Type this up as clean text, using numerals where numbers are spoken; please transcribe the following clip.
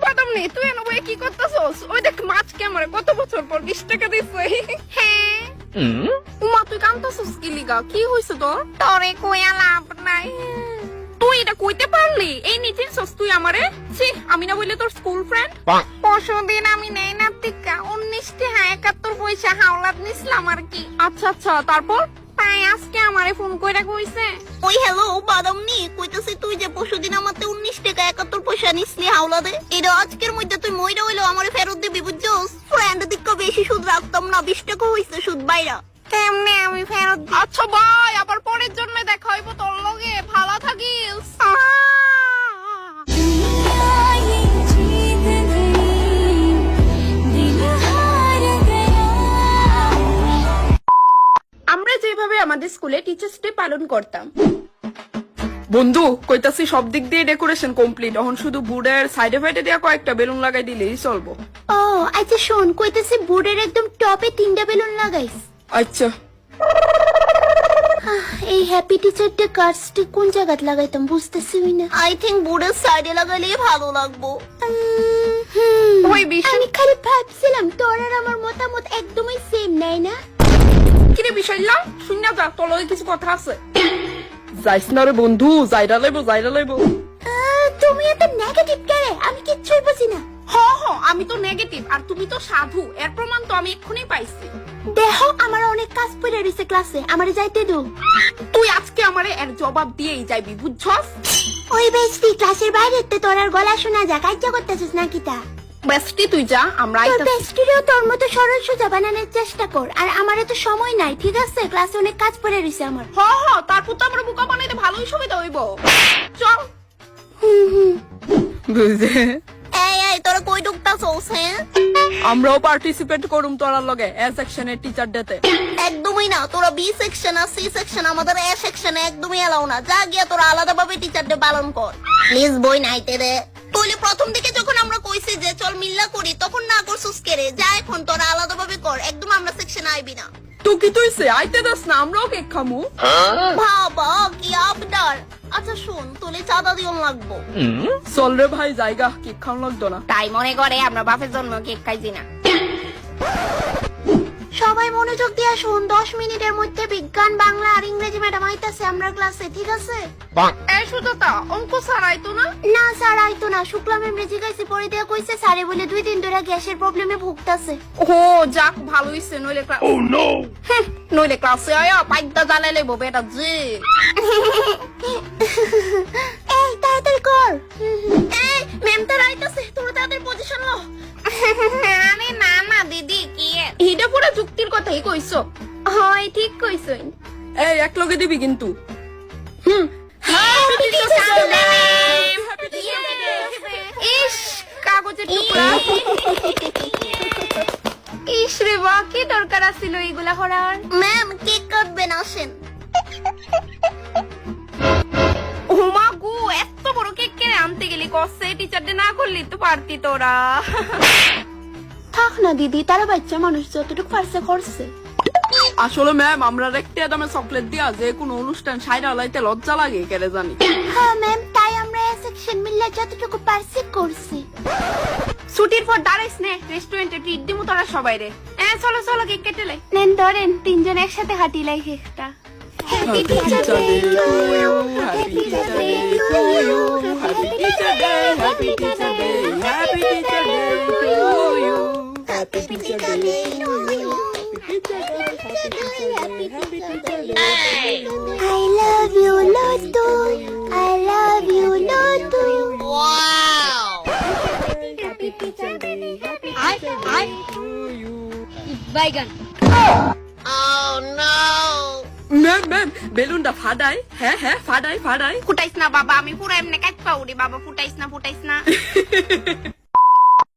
বাদাম নেই, তুই এনে বই কি করতেছস? ওই দেখ মাছ ক্যামেরা কত বছর পর 20 টাকা দিছে। হ্যাঁ উমা, তুই কাঁদতেছস কি লিগা? কি হইছে তোর? তোরে কইয়া লাভ নাই। তুই এটা কইতে পারলি? এই নিচিনছস তুই আমারে? ছি, আমি না বললে তোর স্কুল ফ্রেন্ড? পরশুদিন আমি নেই না টিকা 19 টাকা 71 পয়সা হাওলাত নিছিলাম আর কি। আচ্ছা আচ্ছা, তারপর? তাই আজকে আমারে ফোন কইরা কইছে। ওই হ্যালো বাদামনি, কইতাছি তুই যে পরশুদিন আমাতে 19 টাকা 71 পয়সা নিছলি হাওলাদে, এটা আজকের মধ্যে তুই মইরা হইলো আমারে ফেরত দিবি, বুঝছস? ফ্রেন্ড দিক্কা বেশি সুদ রাখতাম না, 20 টাকা হইছে সুদ বাইরা। কেমনে আমি ফেরত দিই? আচ্ছা ভাই, আবার পরের জন্য দেখা হইব তোর লগে। ভালো থাকিস। আমরা যেভাবে আমাদের স্কুলে টিচার্স ডে পালন করতাম। বন্ধু কইতাছি সব দিক দিয়ে ডেকোরেশন কমপ্লিট, এখন শুধু বুড়ের সাইডে ফাইডে দেয়া কয়েকটা বেলুন লাগাই দিলেই চলবো। ও আচ্ছা শোন, কইতাছি বোর্ডের একদম টপে 3টা বেলুন লাগাইস। আচ্ছা, এই হ্যাপি টিচার ডে কার্ডসটি কোন জায়গায় লাগাইতাম বুঝতেছি না। আই থিংক বোর্ডের সাইডে লাগাইলে ভালো লাগবো। ওই বিষয় আমি খালি ভাবছিলাম তোর আর আমার মতামত একদমই সেম নাই না। কিরে বিষয় না শুননা যা, তোর লগে কিছু কথা আছে। যাইস না রে বন্ধু, যাইরা লইবো। তুমি এত নেগেটিভ কেন? আমি কিচ্ছুই বুঝি না। হ আমি তো নেগেটিভ আর তুমি তো সাধু, এর প্রমাণ তো আমি এক্ষুনি পাইছি। দেখো আমার অনেক কাজ পড়ে রইছে ক্লাসে, আমারে যাইতে দাও। তুই আজকে আমারে এর জবাব দিয়েই যাইবি, বুঝছস? ওই বেস্টি ক্লাসের বাইরে তোর আর গলা শোনা যা, কাজ করতেছিস নাকি তা? বেস্টি তুই যা, আমরা তোর বেস্টিরও তোর মতো সরল সোজা বানানোর চেষ্টা কর, আর আমারে তো সময় নাই, ঠিক আছে? ক্লাসে অনেক কাজ পড়ে রইছে আমার। হ তারপর তো আমরা বোকা বানাইতে ভালোই সুবিধা হইব। চল। বুঝে এই তোরা কই ঢুকতাছস? হ্যাঁ আমরাও পার্টিসিপেট করুম তোরার লগে এ সেকশনের টিচার ডেতে। একদমই না, তোরা বি সেকশন আর সি সেকশন, আমাদের এ সেকশনে একদমই এলাও না। যা গিয়া তোরা আলাদাভাবে টিচার ডে পালন কর প্লিজ। বই নাইতে রে তাহলে প্রথম দিকে যখন আমরা কইছি যে চল মিল্লা করি, তখন না করছস কেরে? যা এখন তোরা আলাদাভাবে কর, একদম আমরা সেকশনে আইবি না। তুই কি তুইছে আইতে দাস না, আমরাও কেক খামু। বাবা কি আবদার। আচ্ছা শুন, তোলে চাঁদা দিও লাগবো। চল রে ভাই, জায়গা কেক খাওয়ান লাগতো না। তাই মনে করে আমরা বাপের জন্য কেক খাইছি না। সবাই মনোযোগ দিয়া শুন, 10 মিনিটের মধ্যে বিজ্ঞান, বাংলা আর ইংরেজি ম্যাডাম আইতাছে আমরা ক্লাসে, ঠিক আছে? এই সুজাতা, অঙ্ক স্যার আইতো না? না স্যার আইতো না, শুক্লা ম্যাম রেজিগাইছি পরে দেয়া কইছে স্যারে বলে 2 দিন ধরে গ্যাসের প্রবলেমে ভুগতাছে। ও যাক ভালো হইছে, নইলে ক্লাস নইলে ক্লাসে আয়া পাইদা জ্বালাই লইব বেটা জি। এই তাড়াতাড়ি কর। এই ম্যাম তার আইতাছে, তোরা তাদের পজিশন লো। আরে না দিদি, কি হিডা পুরো যুক্তির কথাই কইছো। হয় ঠিক কইছই। এই এক লগে দিবি কিন্তু। ইস কাগজের টুকরা। ইস রে বা, কি দরকার আছিল এইগুলা করার? ম্যাম কেক কাটবেন, আসেন। ওমা গো, এত বড় কেক কে আনতে গেলি? কষ্ট টিচার ডে না করলি তো পারতি তোরা। থাক না দিদি, তারা বাচ্চা মানুষ, যতটুকু পারছে করছে। আসলে ম্যাম আমরা একটা দামে চকলেট দিয়া যে কোনো অনুষ্ঠান সাইরা লাইতে লজ্জা লাগে, কেরে জানি। হ্যাঁ ম্যাম, তাই আমরা এই সেকশন মিললে যতটুকু পারছি করছি। ছুটির পর দাঁড়াইস নে, রেস্টুরেন্টে ট্রিট দিমু তোরা সবাই রে। চলো কেক কেটে লাই। নেন ধরেন, 3 জন একসাথে হাঁটি লাই কেকটা। Happy teacher day to you, happy teacher day to you, happy teacher day, happy teacher day, happy teacher day to you, happy teacher day to you, happy teacher day. I love you Lotto, I love you Lotto. Wow. Happy teacher day, happy teacher day to you. Baigan. Oh no. Ma'am বেলুনটা ফাটাই। হ্যাঁ ফাটাই। ফুটাইস না বাবা, আমি পুরো এমনি কাট পাউরি বাবা, ফুটাইস না।